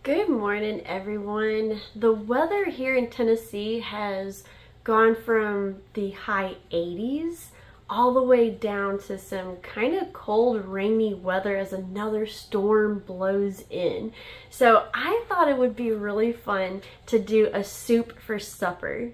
Good morning, everyone. The weather here in Tennessee has gone from the high 80s all the way down to some kind of cold, rainy weather as another storm blows in. So I thought it would be really fun to do a soup for supper.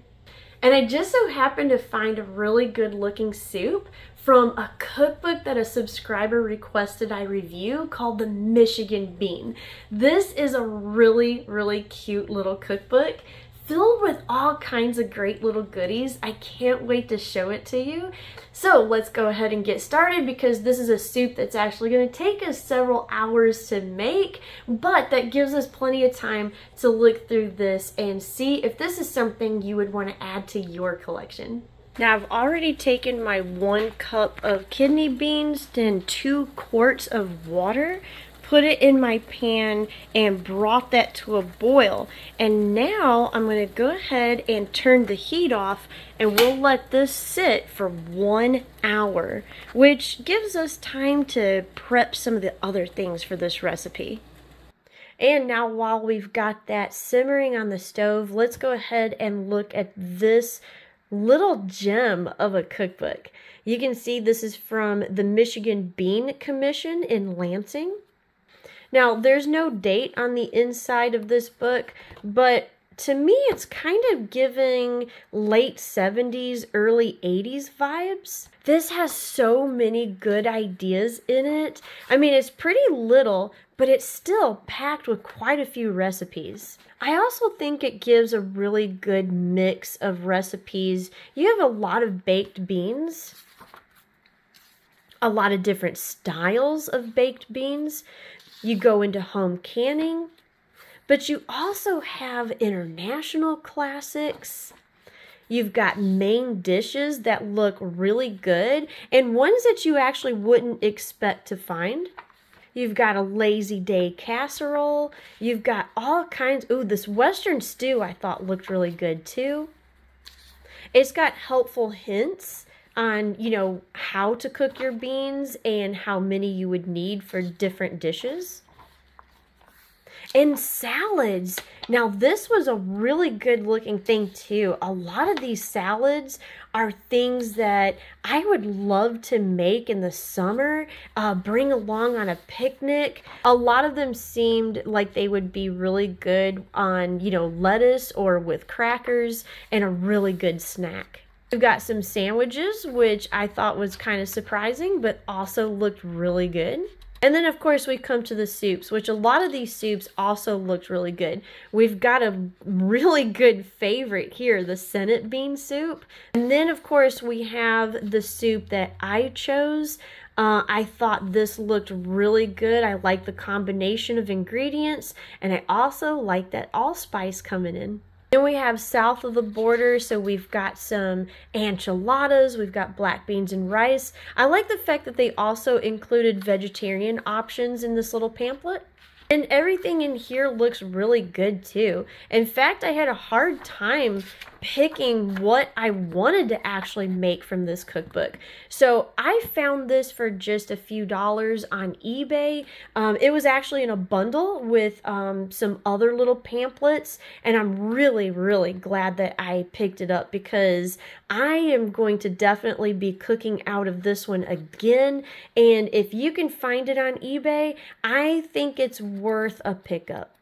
And I just so happened to find a really good looking soup from a cookbook that a subscriber requested I review called the Michigan Bean. This is a really cute little cookbook filled with all kinds of great little goodies. I can't wait to show it to you. So let's go ahead and get started, because this is a soup that's actually going to take us several hours to make, but that gives us plenty of time to look through this and see if this is something you would want to add to your collection. Now I've already taken my 1 cup of kidney beans and 2 quarts of water, put it in my pan and brought that to a boil. And now I'm going to go ahead and turn the heat off, and we'll let this sit for 1 hour, which gives us time to prep some of the other things for this recipe. And now while we've got that simmering on the stove, let's go ahead and look at this little gem of a cookbook. You can see this is from the Michigan Bean Commission in Lansing. Now, there's no date on the inside of this book, but to me, it's kind of giving late 70s, early 80s vibes. This has so many good ideas in it. I mean, it's pretty little, but it's still packed with quite a few recipes. I also think it gives a really good mix of recipes. You have a lot of baked beans, a lot of different styles of baked beans. You go into home canning, but you also have international classics. You've got main dishes that look really good and ones that you actually wouldn't expect to find. You've got a lazy day casserole. You've got all kinds. Ooh, this Western stew I thought looked really good too. It's got helpful hints on, how to cook your beans and how many you would need for different dishes. And salads. Now this was a really good looking thing too. A lot of these salads are things that I would love to make in the summer, bring along on a picnic. A lot of them seemed like they would be really good on, lettuce or with crackers, and a really good snack. We've got some sandwiches, which I thought was kind of surprising, but also looked really good. And then, of course, we come to the soups, which a lot of these soups also looked really good. We've got a really good favorite here, the Senate bean soup. And then, of course, we have the soup that I chose. I thought this looked really good. I like the combination of ingredients, and I also like that allspice coming in. Then we have south of the border, so we've got some enchiladas, we've got black beans and rice. I like the fact that they also included vegetarian options in this little pamphlet. And everything in here looks really good too. In fact, I had a hard time picking what I wanted to actually make from this cookbook. So I found this for just a few dollars on eBay. It was actually in a bundle with some other little pamphlets, and I'm really glad that I picked it up, because I am going to definitely be cooking out of this one again. And if you can find it on eBay, I think it's worth a pickup.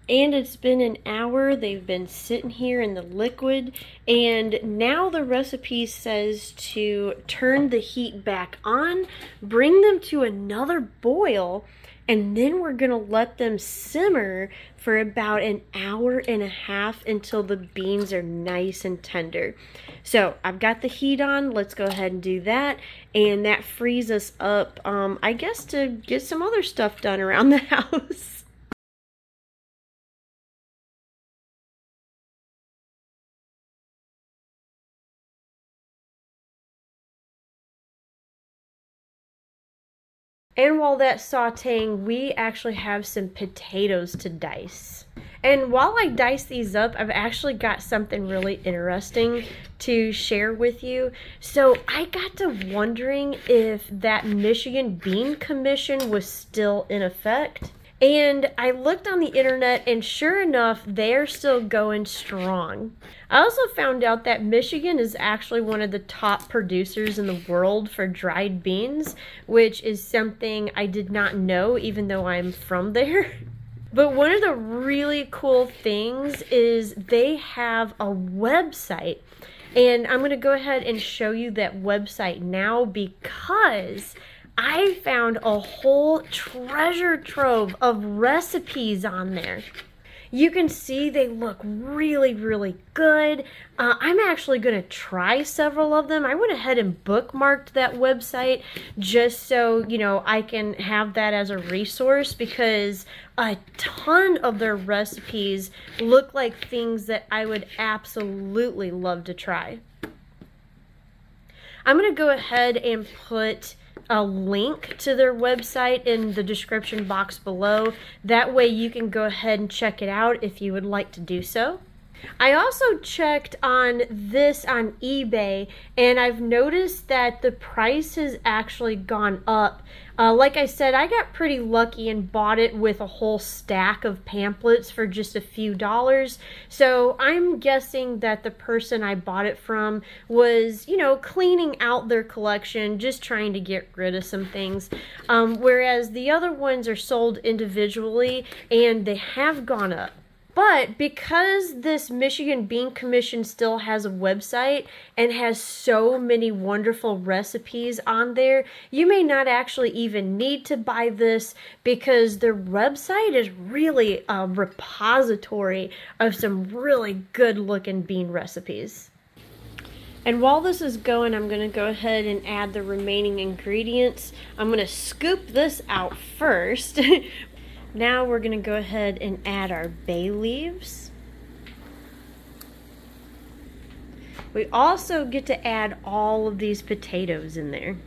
And it's been an hour. They've been sitting here in the liquid, and now the recipe says to turn the heat back on, bring them to another boil, and then we're gonna let them simmer for about an hour and a half until the beans are nice and tender. So I've got the heat on. Let's go ahead and do that, and that frees us up, I guess, to get some other stuff done around the house. And while that's sauteing, we actually have some potatoes to dice. And while I dice these up, I've actually got something really interesting to share with you. So I got to wondering if that Michigan Bean Commission was still in effect. And I looked on the internet, and sure enough, they're still going strong. I also found out that Michigan is actually one of the top producers in the world for dried beans, which is something I did not know, even though I'm from there. But one of the really cool things is they have a website. And I'm going to go ahead and show you that website now because I found a whole treasure trove of recipes on there. You can see they look really, really good. I'm actually going to try several of them. I went ahead and bookmarked that website just so, you know, I can have that as a resource because a ton of their recipes look like things that I would absolutely love to try. I'm going to go ahead and put a link to their website in the description box below. That way you can go ahead and check it out if you would like to do so. I also checked on this on eBay, and I've noticed that the price has actually gone up. Like I said, I got pretty lucky and bought it with a whole stack of pamphlets for just a few dollars. So I'm guessing that the person I bought it from was, you know, cleaning out their collection, just trying to get rid of some things. Whereas the other ones are sold individually and they have gone up. But because this Michigan Bean Commission still has a website and has so many wonderful recipes on there, you may not actually even need to buy this because their website is really a repository of some really good looking bean recipes. And while this is going, I'm going to go ahead and add the remaining ingredients. I'm going to scoop this out first. Now we're going to go ahead and add our bay leaves. We also get to add all of these potatoes in there.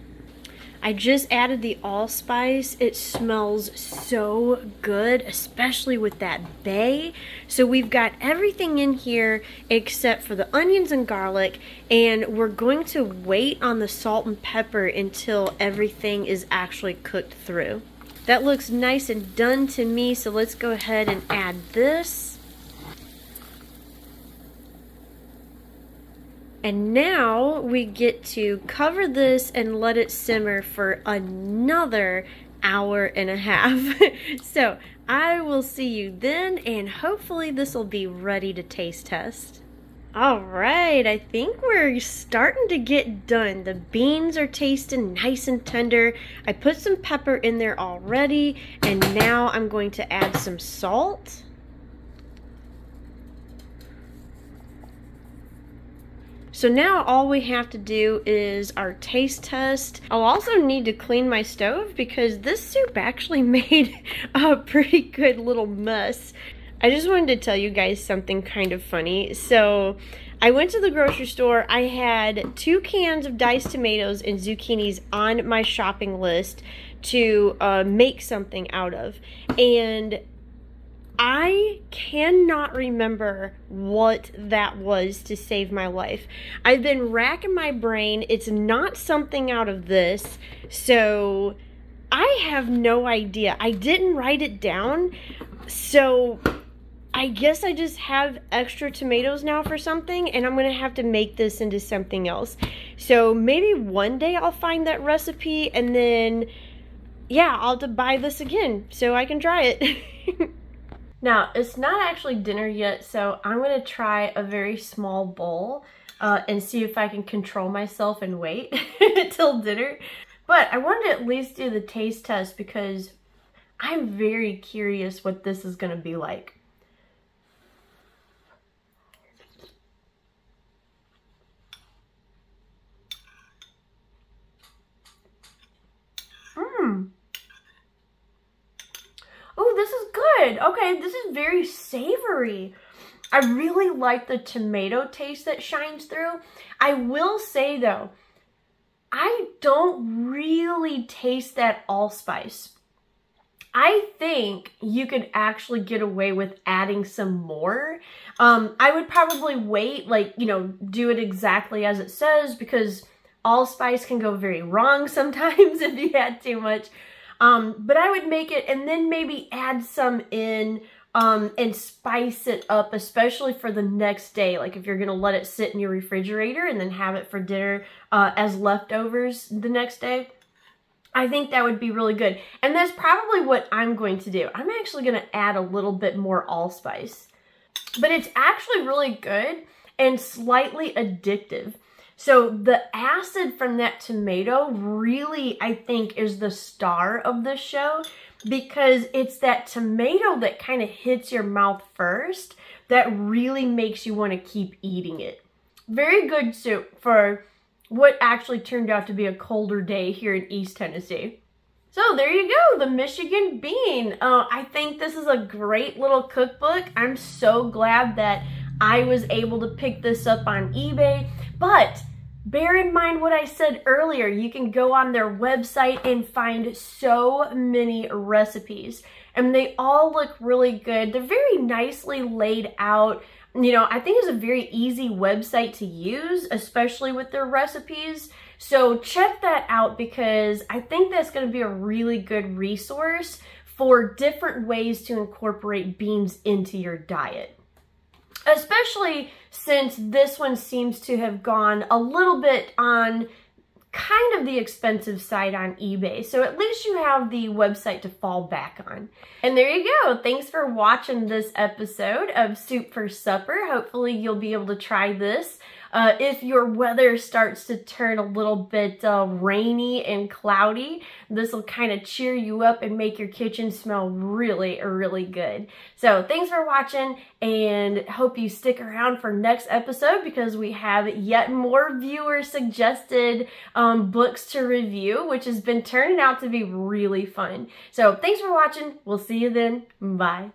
I just added the allspice. It smells so good, especially with that bay. So we've got everything in here except for the onions and garlic, and we're going to wait on the salt and pepper until everything is actually cooked through. That looks nice and done to me, so let's go ahead and add this. And now we get to cover this and let it simmer for another hour and a half. So I will see you then, and hopefully this will be ready to taste test. All right, I think we're starting to get done. The beans are tasting nice and tender. I put some pepper in there already, and now I'm going to add some salt. So now all we have to do is our taste test. I'll also need to clean my stove because this soup actually made a pretty good little mess. I just wanted to tell you guys something kind of funny. So I went to the grocery store. I had 2 cans of diced tomatoes and zucchinis on my shopping list to make something out of. And I cannot remember what that was to save my life. I've been racking my brain. It's not something out of this. So I have no idea. I didn't write it down. So I guess I just have extra tomatoes now for something, and I'm going to have to make this into something else. So maybe one day I'll find that recipe, and then, yeah, I'll have to buy this again so I can try it. Now, it's not actually dinner yet, so I'm going to try a very small bowl and see if I can control myself and wait till dinner. But I wanted to at least do the taste test because I'm very curious what this is going to be like. Oh, this is good. Okay, this is very savory. I really like the tomato taste that shines through. I will say though, I don't really taste that allspice. I think you could actually get away with adding some more. I would probably wait, like, you know, do it exactly as it says because allspice can go very wrong sometimes if you add too much. But I would make it and then maybe add some in and spice it up, especially for the next day. Like if you're gonna let it sit in your refrigerator and then have it for dinner as leftovers the next day. I think that would be really good. And that's probably what I'm going to do. I'm actually going to add a little bit more allspice. But it's actually really good and slightly addictive. So the acid from that tomato really, I think, is the star of this show, because it's that tomato that kind of hits your mouth first that really makes you want to keep eating it. Very good soup for what actually turned out to be a colder day here in East Tennessee. So there you go, the Michigan bean. I think this is a great little cookbook. I'm so glad that I was able to pick this up on eBay, but bear in mind what I said earlier. You can go on their website and find so many recipes, and they all look really good. They're very nicely laid out. You know, I think it's a very easy website to use, especially with their recipes. So check that out, because I think that's going to be a really good resource for different ways to incorporate beans into your diet. Especially since this one seems to have gone a little bit on kind of the expensive side on eBay. So at least you have the website to fall back on. And there you go. Thanks for watching this episode of Soup for Supper. Hopefully you'll be able to try this. If your weather starts to turn a little bit rainy and cloudy, this will kind of cheer you up and make your kitchen smell really, really good. So thanks for watching, and hope you stick around for next episode, because we have yet more viewer suggested books to review, which has been turning out to be really fun. So thanks for watching. We'll see you then. Bye.